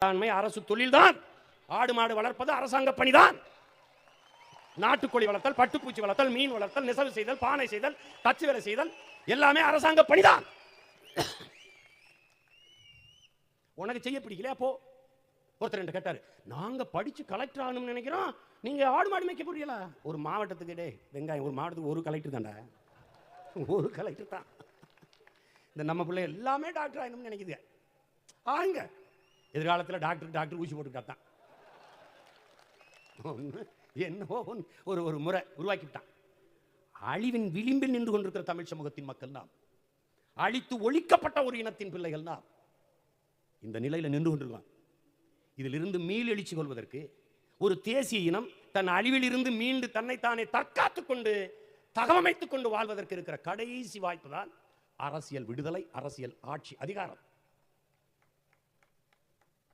அரசு தொழில்தான். ஆடு மாடு வளர்ப்பது அரசாங்க பணிதான். நாட்டுக்கோழி வளர்த்தல், பட்டுப்பூச்சி வளர்த்தல், மீன் வளர்த்தல், நெசவு செய்தல், பானை செய்தல், தச்சு வேலை செய்தல் எல்லாமே அரசாங்க பணிதான். உனக்கு செய்ய பிடிக்கல அப்போ ஒருத்தர் கேட்டாரு, நாங்க படிச்சு கலெக்டர் ஆகணும்னு நினைக்கிறோம், நீங்க ஆடு மாடு மேய்க்க போறீங்களா? ஒரு மாவட்டத்துக்கு வெங்காயம், ஒரு மாவட்டத்துக்கு ஒரு கலெக்டர் தான்டா, ஒரு கலெக்டர் தான். இந்த நம்ம பிள்ளை எல்லாமே டாக்டர் ஆகணும்னு நினைக்குது. ஆங்க எதிர்காலத்தில் டாக்டர் ஊசி போட்டுக்கிட்டான். என்னவோ ஒரு முறை உருவாக்கிவிட்டான். அழிவின் விளிம்பில் நின்று கொண்டிருக்கிற தமிழ் சமூகத்தின் மக்கள் நாம், அழித்து ஒழிக்கப்பட்ட ஒரு இனத்தின் பிள்ளைகள் நாம் இந்த நிலையில் நின்று கொண்டிருக்கோம். இதிலிருந்து மீள் எழுச்சி கொள்வதற்கு ஒரு தேசிய இனம் தன் அழிவில் இருந்து மீண்டு தன்னைத்தானே தற்காத்துக் கொண்டு தகவமைத்துக் கொண்டு வாழ்வதற்கு இருக்கிற கடைசி வாய்ப்பு தான் அரசியல் விடுதலை, அரசியல் ஆட்சி அதிகாரம்.